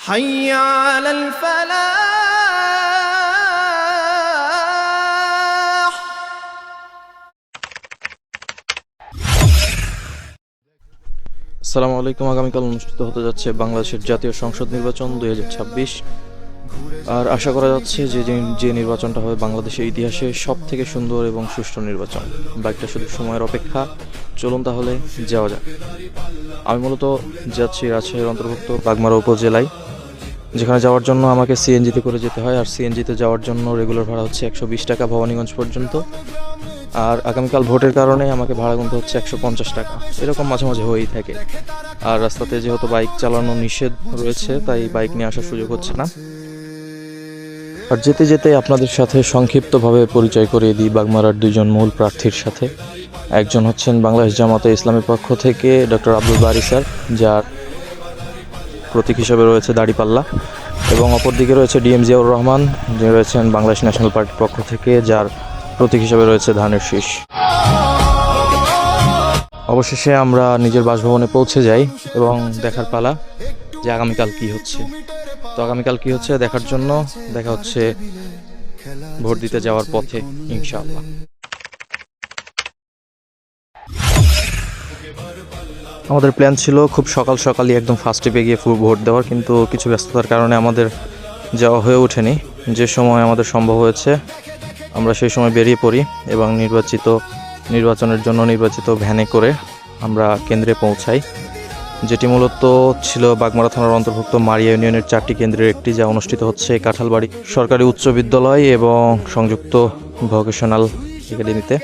حي على الفلاح. আসসালামু আলাইকুম। আগামীকাল অনুষ্ঠিত হতে যাচ্ছে বাংলাদেশের জাতীয় সংসদ নির্বাচন 2026। আর আশা করা যাচ্ছে যে নির্বাচনটা হবে বাংলাদেশের ইতিহাসে সব থেকে সুন্দর এবং সুষ্ঠু নির্বাচন। বাইকটা শুধু সময়ের অপেক্ষা। চলুন তাহলে যাওয়া যাক। আমি মূলত যাচ্ছি রাজশাহীর অন্তর্ভুক্ত বাগমারা উপজেলায়, যেখানে যাওয়ার জন্য আমাকে সিএনজিতে করে যেতে হয়। আর সিএনজিতে যাওয়ার জন্য রেগুলার ভাড়া হচ্ছে 120 টাকা ভবানীগঞ্জ পর্যন্ত। আর আগামীকাল ভোটের কারণে আমাকে ভাড়া গুনতে হচ্ছে 150 টাকা। এরকম মাঝে মাঝে হয়েই থাকে। আর রাস্তাতে যেহেতু বাইক চালানো নিষেধ রয়েছে, তাই বাইক নিয়ে আসার সুযোগ হচ্ছে না। আর যেতে যেতে আপনাদের সাথে সংক্ষিপ্তভাবে পরিচয় করিয়ে দিই বাগমারার দুইজন মূল প্রার্থীর সাথে। একজন হচ্ছেন বাংলাদেশ জামাতে ইসলামের পক্ষ থেকে ডক্টর আব্দুল বারী স্যার, যার প্রতীক হিসেবে রয়েছে দাড়িপাল্লা, এবং অপরদিকে রয়েছে ডিএম জিয়াউর রহমান, যিনি রয়েছেন বাংলাদেশ ন্যাশনাল পার্টির পক্ষ থেকে, যার প্রতীক হিসেবে রয়েছে ধানের শীষ। অবশেষে আমরা নিজের বাসভবনে পৌঁছে যাই এবং দেখার পালা যে আগামীকাল কি হচ্ছে। তো আগামীকাল কি হচ্ছে দেখার জন্য দেখা হচ্ছে ভোট দিতে যাওয়ার পথে, ইনশাআল্লাহ। আমাদের প্ল্যান ছিল খুব সকাল সকালই একদম ফার্স্ট ট্রিপে গিয়ে ভোট দেওয়ার, কিন্তু কিছু ব্যস্ততার কারণে আমাদের যাওয়া হয়ে ওঠেনি। যে সময় আমাদের সম্ভব হয়েছে আমরা সেই সময় বেরিয়ে পড়ি এবং নির্বাচনের জন্য নির্বাচিত ভ্যানে করে আমরা কেন্দ্রে পৌঁছাই, যেটি মূলত ছিল বাগমারা থানার অন্তর্ভুক্ত মারিয়া ইউনিয়নের 4টি কেন্দ্রের একটি, যা অনুষ্ঠিত হচ্ছে কাঁঠালবাড়ি সরকারি উচ্চ বিদ্যালয় এবং সংযুক্ত ভোকেশনাল একাডেমিতে।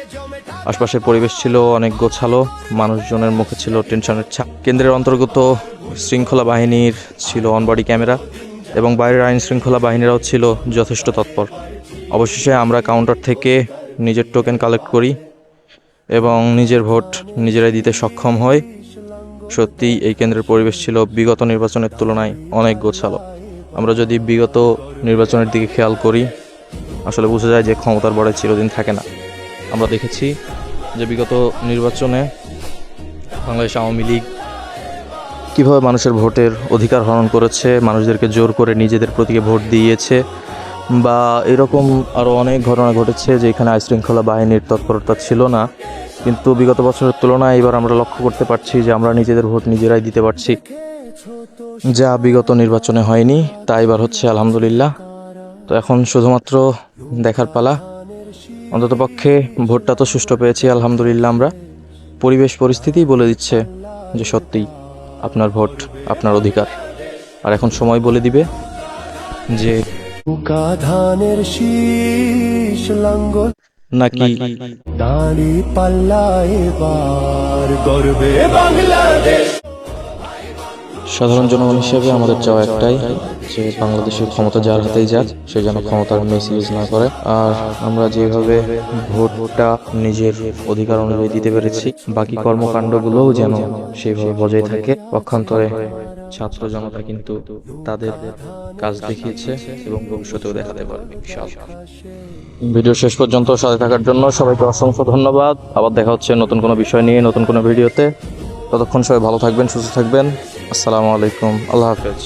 আশপাশের পরিবেশ ছিল অনেক গোছালো, মানুষজনের মুখে ছিল টেনশনের ছাপ। কেন্দ্রের অন্তর্গত শৃঙ্খলা বাহিনীর ছিল অনবডি ক্যামেরা এবং বাইরের আইন শৃঙ্খলা বাহিনীরাও ছিল যথেষ্ট তৎপর। অবশেষে আমরা কাউন্টার থেকে নিজের টোকেন কালেক্ট করি এবং নিজের ভোট নিজেরাই দিতে সক্ষম হই। সত্যিই এই কেন্দ্রের পরিবেশ ছিল বিগত নির্বাচনের তুলনায় অনেক গোছালো। আমরা যদি বিগত নির্বাচনের দিকে খেয়াল করি, আসলে বোঝা যায় যে ক্ষমতার বড় চিরদিন থাকে না। আমরা দেখেছি যে বিগত নির্বাচনে বাংলাদেশ আওয়ামী লীগ কীভাবে মানুষের ভোটের অধিকার হরণ করেছে, মানুষদেরকে জোর করে নিজেদের প্রতীকে ভোট দিয়েছে, বা এরকম আরও অনেক ঘটনা ঘটেছে যেখানে আইনশৃঙ্খলা বাহিনীর তৎপরতা ছিল না। কিন্তু বিগত বছরের তুলনায় এবার আমরা লক্ষ্য করতে পারছি যে আমরা নিজেদের ভোট নিজেরাই দিতে পারছি, যা বিগত নির্বাচনে হয়নি। তা এবার হচ্ছে আলহামদুলিল্লাহ। তো এখন শুধুমাত্র দেখার পালা। অন্ততপক্ষে ভোটটা তো সুষ্ঠু পেয়েছি আলহামদুলিল্লাহ। আমরা পরিস্থিতি বলে দিচ্ছে যে সত্যিই আপনার ভোট আপনার অধিকার। আর এখন সময় বলে দিবে যে ধানের শীষ লাঙ্গল নাকি দাড়ি পাল্লা এবার গর্বে বাংলাদেশ। সাধারণ জনগণ হিসেবে আমাদের চাওয়া একটাই, যে বাংলাদেশের ক্ষমতা যার হাতেই যাক, সে যেন ক্ষমতার মিসইউজ না করে। আর আমরা যেভাবে ভোটটা নিজের অধিকার অনুযায়ী দিতে পেরেছি, বাকি কর্মকাণ্ডগুলোও যেন সেইভাবে বজায় থাকে। পক্ষান্তরে ছাত্র জনতা কিন্তু তাদের কাজ দেখিয়েছে এবং ভবিষ্যতেও দেখাতে পারবে ইনশাআল্লাহ। ভিডিও শেষ পর্যন্ত সাথে থাকার জন্য সবাইকে অসংখ্য ধন্যবাদ। আবার দেখা হচ্ছে নতুন কোনো বিষয় নিয়ে, নতুন কোনো ভিডিওতে। ততক্ষণ সবাই ভালো থাকবেন, সুস্থ থাকবেন। আসসালামু আলাইকুম, আল্লাহ হাফেজ।